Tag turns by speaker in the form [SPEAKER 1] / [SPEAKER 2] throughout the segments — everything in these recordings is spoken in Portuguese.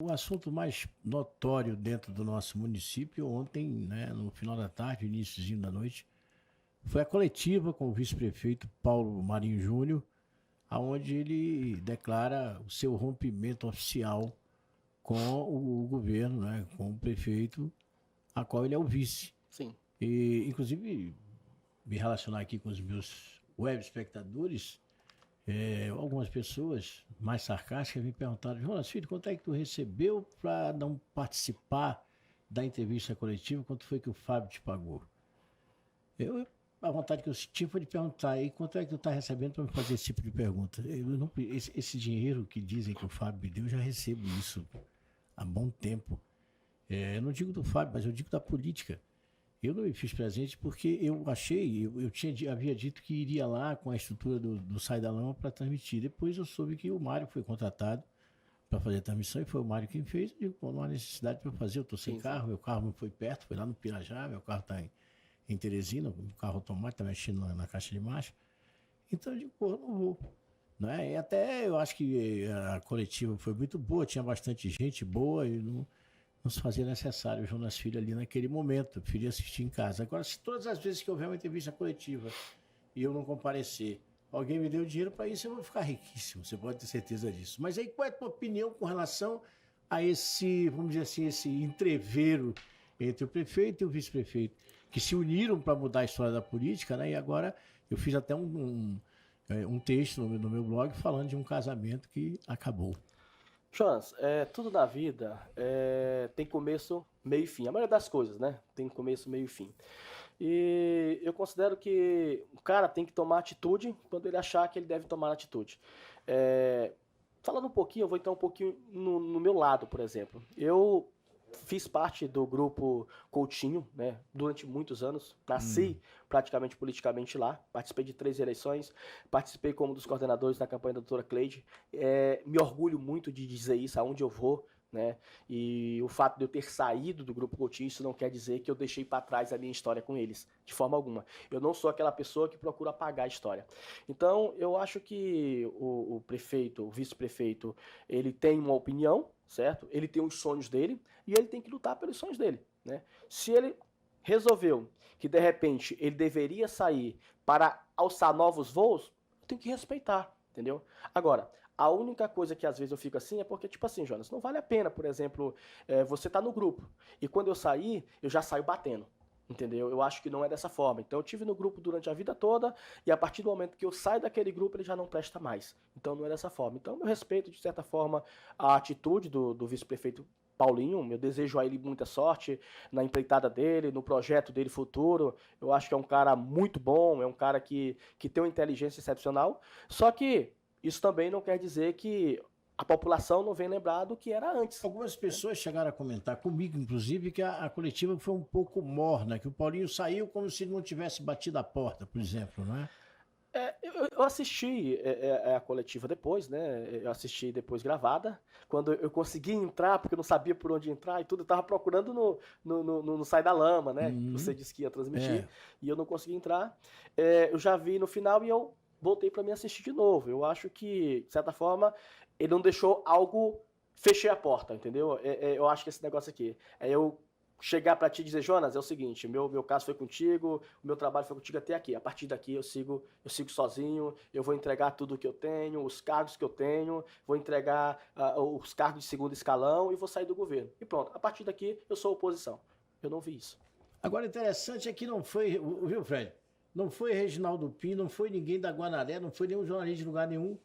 [SPEAKER 1] O assunto mais notório dentro do nosso município ontem, né, no final da tarde, iníciozinho da noite, foi a coletiva com o vice-prefeito Paulo Marinho Júnior, aonde ele declara o seu rompimento oficial com o governo, né, com o prefeito, a qual ele é o vice.
[SPEAKER 2] Sim.
[SPEAKER 1] E, inclusive, me relacionar aqui com os meus web espectadores, algumas pessoas mais sarcásticas me perguntaram: Jonas Filho, quanto é que tu recebeu para não participar da entrevista coletiva? Quanto foi que o Fábio te pagou? A vontade que eu tive foi de perguntar: aí, quanto é que tu está recebendo para me fazer esse tipo de pergunta? Esse dinheiro que dizem que o Fábio me deu, eu já recebo isso há bom tempo. Eu não digo do Fábio, mas eu digo da política. Eu não me fiz presente porque havia dito que iria lá com a estrutura do Sai da Lama para transmitir. Depois eu soube que o Mário foi contratado para fazer a transmissão e foi o Mário quem fez. Eu digo, pô, não há necessidade para eu fazer, eu estou sem carro, meu carro não foi perto, foi lá no Pirajá, meu carro está em Teresina, o carro automático está mexendo na caixa de marcha. Então eu digo, pô, eu não vou. Né? E até eu acho que a coletiva foi muito boa, tinha bastante gente boa e não se fazia necessário o Jonas Filho ali naquele momento. Eu preferia assistir em casa. Agora, se todas as vezes que houver uma entrevista coletiva e eu não comparecer, alguém me deu dinheiro para isso, eu vou ficar riquíssimo. Você pode ter certeza disso. Mas aí, qual é a tua opinião com relação a esse, vamos dizer assim, esse entreveiro entre o prefeito e o vice-prefeito, que se uniram para mudar a história da política, né? E agora eu fiz até um texto no meu blog falando de um casamento que acabou.
[SPEAKER 2] Jonas, tudo na vida tem começo, meio e fim. A maioria das coisas, né? Tem começo, meio e fim. E eu considero que o cara tem que tomar atitude quando ele achar que ele deve tomar atitude. Falando um pouquinho, eu vou entrar um pouquinho no meu lado, por exemplo. Eu fiz parte do grupo Coutinho, né, durante muitos anos. Nasci praticamente politicamente lá. Participei de 3 eleições. Participei como um dos coordenadores da campanha da doutora Cleide. Me orgulho muito de dizer isso aonde eu vou. Né? E o fato de eu ter saído do grupo Coutinho, isso não quer dizer que eu deixei para trás a minha história com eles, de forma alguma. Eu não sou aquela pessoa que procura apagar a história. Então, eu acho que o prefeito, o vice-prefeito, ele tem uma opinião, certo? Ele tem os sonhos dele e ele tem que lutar pelos sonhos dele, né? Se ele resolveu que de repente ele deveria sair para alçar novos voos, eu tenho que respeitar, entendeu? Agora, a única coisa que às vezes eu fico assim é porque, tipo assim, Jonas, não vale a pena, por exemplo, você tá no grupo e quando eu sair, eu já saio batendo. Entendeu? Eu acho que não é dessa forma. Então eu tive no grupo durante a vida toda e a partir do momento que eu saio daquele grupo ele já não presta mais. Então não é dessa forma. Então eu respeito de certa forma a atitude do vice-prefeito Paulinho. Eu desejo a ele muita sorte na empreitada dele, no projeto dele futuro. Eu acho que é um cara muito bom, é um cara que tem uma inteligência excepcional. Só que isso também não quer dizer que a população não vem lembrar do que era antes.
[SPEAKER 1] Algumas pessoas chegaram a comentar comigo, inclusive, que a coletiva foi um pouco morna, que o Paulinho saiu como se ele não tivesse batido a porta, por exemplo, não é?
[SPEAKER 2] Eu assisti a coletiva depois, né? Eu assisti depois gravada. Quando eu consegui entrar, porque eu não sabia por onde entrar e tudo, eu tava procurando no Sai da Lama, né? Você disse que ia transmitir, e eu não consegui entrar. Eu já vi no final e eu voltei para me assistir de novo. Eu acho que, de certa forma, ele não deixou algo. Fechei a porta, entendeu? Eu acho que esse negócio aqui. Eu chegar para ti e dizer, Jonas, é o seguinte, meu caso foi contigo, o meu trabalho foi contigo até aqui. A partir daqui eu sigo sozinho, eu vou entregar tudo que eu tenho, os cargos que eu tenho, vou entregar os cargos de segundo escalão e vou sair do governo. E pronto, a partir daqui eu sou oposição. Eu não vi isso.
[SPEAKER 1] Agora, interessante é que não foi, viu, Fred? Não foi Reginaldo Pinto, não foi ninguém da Guanaré, não foi nenhum jornalista de lugar nenhum.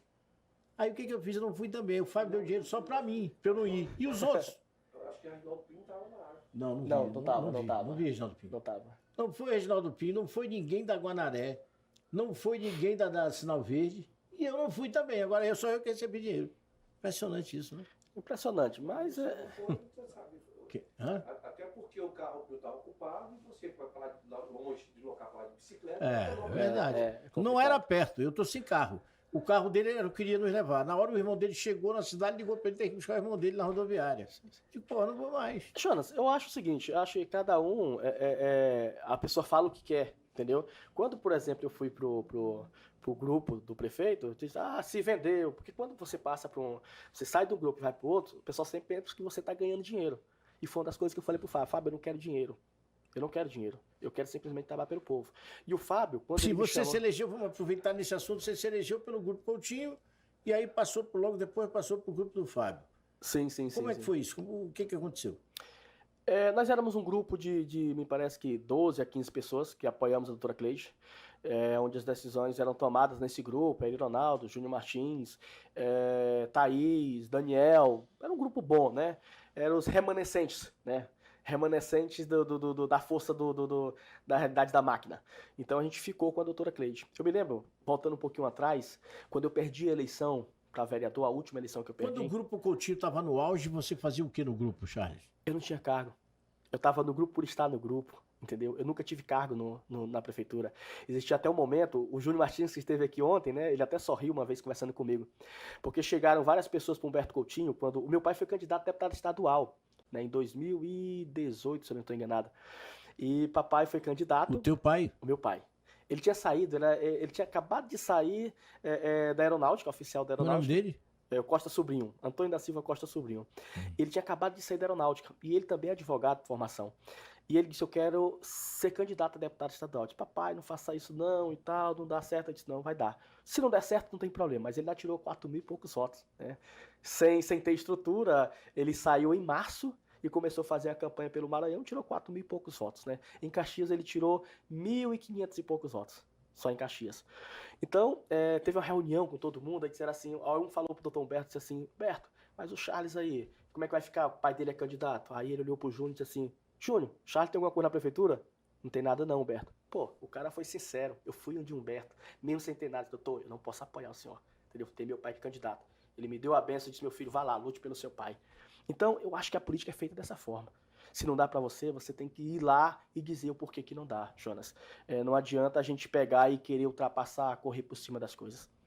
[SPEAKER 1] Aí o que eu fiz? Eu não fui também. O Fábio deu dinheiro só pra mim, pra eu não ir. E os outros?
[SPEAKER 3] Eu acho que o Reginaldo Pinto estava na área.
[SPEAKER 1] Não, não vi.
[SPEAKER 2] Não tava.
[SPEAKER 1] Não vi Reginaldo Pinto.
[SPEAKER 2] Não tava.
[SPEAKER 1] Não foi Reginaldo Pinto, não foi ninguém da Guanaré, não foi ninguém da Sinal Verde. E eu não fui também. Agora sou eu que recebi dinheiro. Impressionante isso, né?
[SPEAKER 2] Impressionante, mas
[SPEAKER 3] Não foi, você sabe.
[SPEAKER 1] Até
[SPEAKER 3] porque o carro estava ocupado e você foi falar vamos deslocar para lá de bicicleta.
[SPEAKER 1] É verdade. Não era perto, eu tô sem carro. O carro dele era, eu queria nos levar. Na hora o irmão dele chegou na cidade, ligou para ele ter que buscar o irmão dele na rodoviária. Tipo, pô, não vou mais.
[SPEAKER 2] Jonas, eu acho o seguinte, eu acho que cada um, a pessoa fala o que quer, entendeu? Quando, por exemplo, eu fui pro grupo do prefeito, eu disse, se vendeu, porque quando você passa você sai do grupo e vai pro outro, o pessoal sempre pensa que você tá ganhando dinheiro. E foi uma das coisas que eu falei pro Fábio, eu não quero dinheiro. Eu não quero dinheiro. Eu quero simplesmente trabalhar pelo povo. E o Fábio, quando
[SPEAKER 1] Se
[SPEAKER 2] ele me
[SPEAKER 1] você
[SPEAKER 2] chamou...
[SPEAKER 1] se elegeu, vamos aproveitar nesse assunto, você se elegeu pelo Grupo Coutinho e aí logo depois passou para o Grupo do Fábio.
[SPEAKER 2] Sim.
[SPEAKER 1] Como é que foi isso? O que aconteceu?
[SPEAKER 2] Nós éramos um grupo me parece que 12 a 15 pessoas que apoiamos a doutora Cleide, onde as decisões eram tomadas nesse grupo, Eli Ronaldo, Júnior Martins, Thaís, Daniel, era um grupo bom, né? Eram os remanescentes, né? Remanescentes da força da realidade da máquina. Então a gente ficou com a doutora Cleide. Eu me lembro, voltando um pouquinho atrás, quando eu perdi a eleição para vereador, a última eleição que eu perdi...
[SPEAKER 1] Quando o Grupo Coutinho estava no auge, você fazia o que no grupo, Charles?
[SPEAKER 2] Eu não tinha cargo. Eu estava no grupo por estar no grupo, entendeu? Eu nunca tive cargo na prefeitura. Existia até um momento, o Júnior Martins, que esteve aqui ontem, né? Ele até sorriu uma vez conversando comigo. Porque chegaram várias pessoas para Humberto Coutinho, quando o meu pai foi candidato a deputado estadual, né? Em 2018, se eu não estou enganado. E papai foi candidato...
[SPEAKER 1] O teu pai?
[SPEAKER 2] O meu pai. Ele tinha saído, ele tinha acabado de sair da aeronáutica, oficial da
[SPEAKER 1] O nome
[SPEAKER 2] aeronáutica.
[SPEAKER 1] dele?
[SPEAKER 2] Costa Sobrinho, Antônio da Silva Costa Sobrinho. Ele tinha acabado de sair da aeronáutica e ele também é advogado de formação. E ele disse, eu quero ser candidato a deputado estadual. Eu disse, papai, não faça isso não e tal, não dá certo. Eu disse, não, vai dar. Se não der certo, não tem problema. Mas ele já tirou 4 mil e poucos votos, né? Sem ter estrutura, ele saiu em março e começou a fazer a campanha pelo Maranhão, tirou 4 mil e poucos votos, né? Em Caxias ele tirou 1.500 e poucos votos. Só em Caxias. Então, teve uma reunião com todo mundo, aí disseram assim, um falou pro doutor Humberto, disse assim, Humberto, mas o Charles aí, como é que vai ficar? O pai dele é candidato. Aí ele olhou pro Júnior e disse assim, Júnior, Charles tem alguma coisa na prefeitura? Não tem nada não, Humberto. Pô, o cara foi sincero, eu fui um de Humberto, mesmo sem ter nada, doutor, eu não posso apoiar o senhor, entendeu? Tem meu pai que é candidato. Ele me deu a benção e disse, meu filho, vá lá, lute pelo seu pai. Então, eu acho que a política é feita dessa forma. Se não dá pra você, você tem que ir lá e dizer o porquê que não dá, Jonas. Não adianta a gente pegar e querer ultrapassar, correr por cima das coisas.